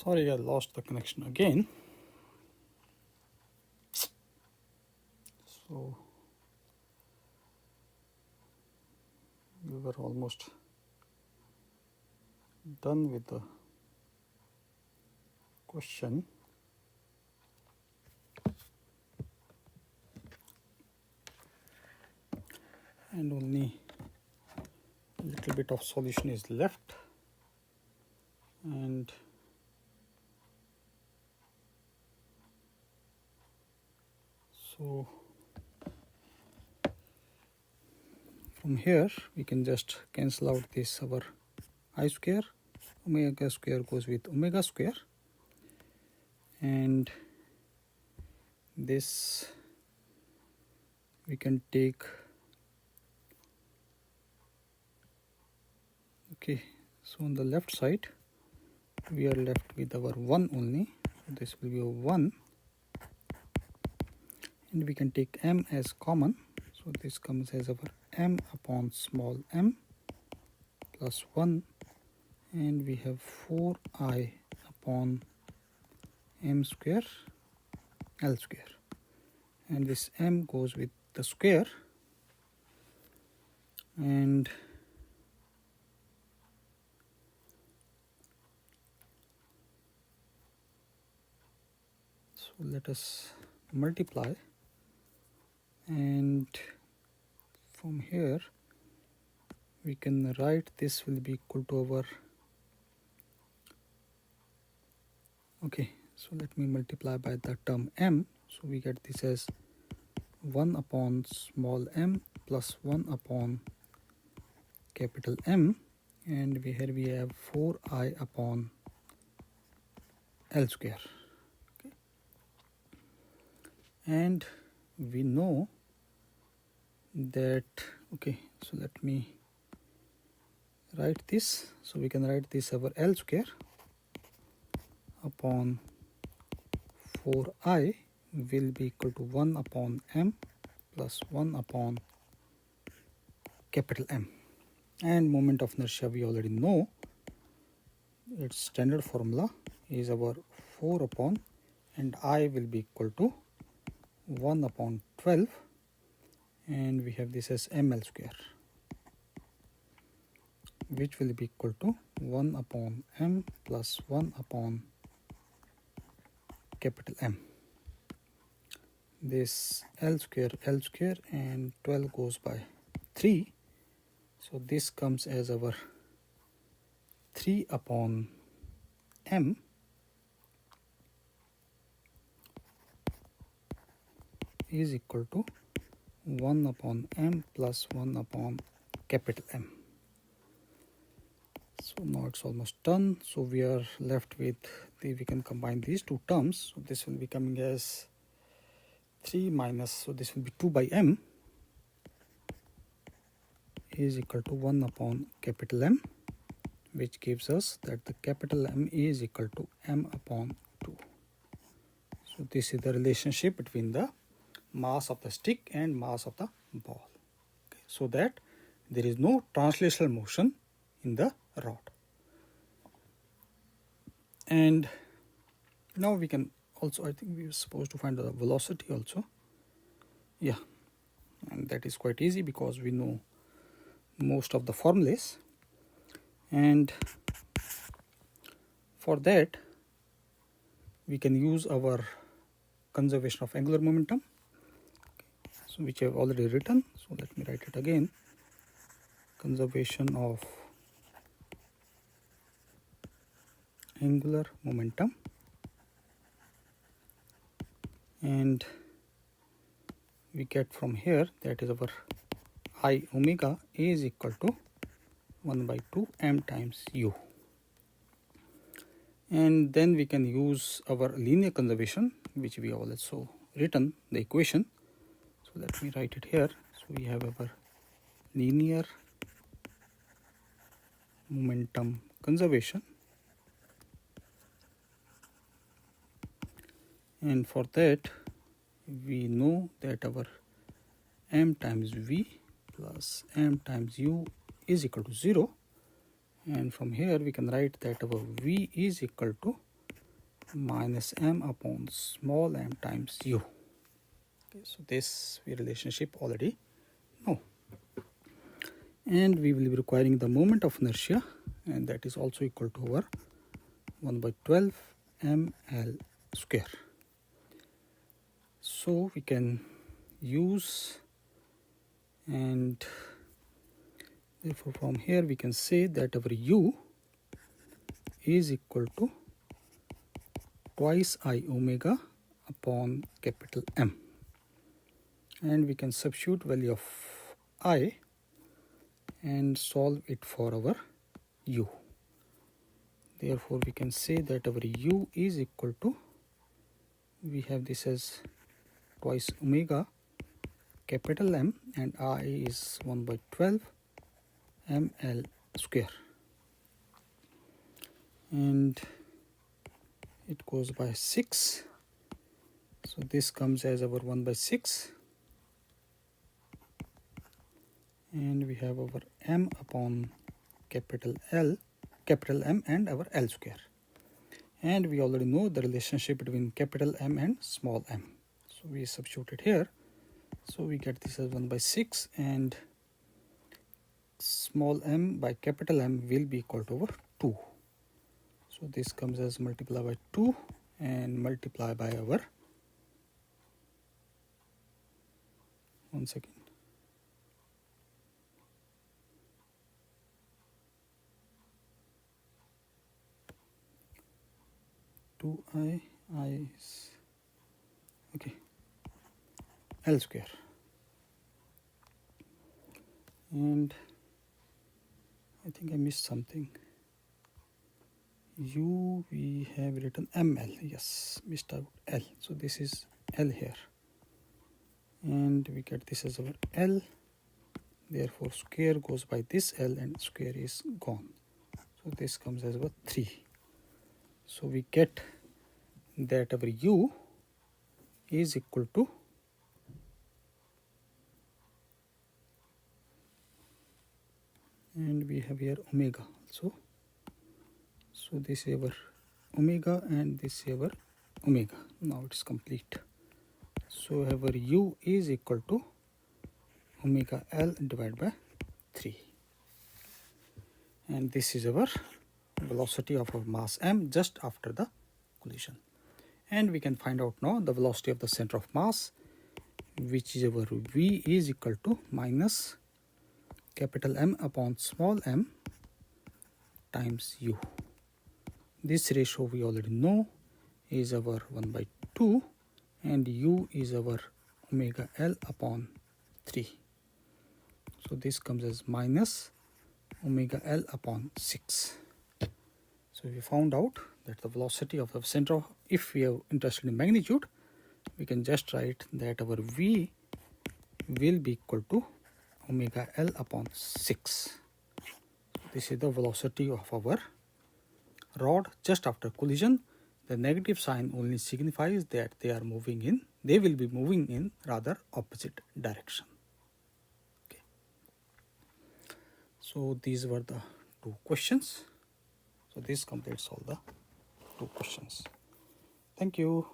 Sorry, I lost the connection again. So we were almost done with the question. And only a little bit of solution is left. And so from here we can just cancel out this our I square. Omega square goes with omega square, and this we can take. Okay, so on the left side we are left with our 1 only. This will be a 1, and we can take m as common. So this comes as our m upon small m plus 1, and we have 4I upon m square L square, and this m goes with the square, and so let us multiply, and from here we can write this will be equal to our, okay, so let me multiply by the term m. So we get this as 1 upon small m plus 1 upon capital M, and here we have 4I upon L square. Okay. And we know that, okay, so let me write this. So we can write this our L square upon 4I will be equal to 1 upon m plus 1 upon capital M. And moment of inertia we already know, its standard formula is our 4 upon, and I will be equal to 1 upon 12, and we have this as ml square, which will be equal to 1 upon m plus 1 upon capital M. This L square, and 12 goes by 3. So this comes as our 3 upon m is equal to 1 upon m plus 1 upon capital M. So now it's almost done. So we are left with we can combine these two terms. So this will be coming as 3 minus, so this will be 2 by m is equal to 1 upon capital M, which gives us that the capital M is equal to m upon 2. So this is the relationship between the mass of the stick and mass of the ball. Okay, so that there is no translational motion in the rod. And now we can also, I think we are supposed to find the velocity also. Yeah, and that is quite easy because we know most of the formulas, and for that we can use our conservation of angular momentum, so which I have already written. So let me write it again. Conservation of angular momentum, and we get from here that is our I omega is equal to 1 by 2 m times u. And then we can use our linear conservation, which we have also written the equation. So let me write it here. So we have our linear momentum conservation, and for that we know that our m times v plus m times u is equal to 0, and from here we can write that our v is equal to minus m upon small m times u. Okay, so this we relationship already know. And we will be requiring the moment of inertia, and that is also equal to our 1 by 12 ml square. So we can use, and therefore from here we can say that our u is equal to twice I omega upon capital M, and we can substitute value of I and solve it for our u. Therefore we can say that our u is equal to, we have this as twice omega capital M, and I is 1 by 12 ml square, and it goes by 6, so this comes as our 1 by 6, and we have our m upon capital M and our L square, and we already know the relationship between capital M and small m, so we substitute it here. So we get this as 1 by 6, and small m by capital M will be equal to over 2. So this comes as multiply by 2 and multiply by our, one second, I is, okay, L square, and I think I missed something. U we have written ml, yes, missed out L, so this is L here, and we get this as our L, therefore square goes by this L and square is gone, so this comes as our 3. So we get that our u is equal to, and we have here omega also, so this is our omega and this is our omega. Now it's complete. So our u is equal to omega L divided by 3, and this is our velocity of our mass m just after the collision. And we can find out now the velocity of the center of mass, which is our v is equal to minus capital M upon small m times u. This ratio we already know is our 1 by 2, and u is our omega L upon 3. So this comes as minus omega L upon 6. So we found out that the velocity of the center, if we are interested in magnitude, we can just write that our v will be equal to omega L upon 6. This is the velocity of our rod just after collision. The negative sign only signifies that they will be moving in rather opposite direction. Okay. So these were the 2 questions. So this completes all the 2 questions. Thank you.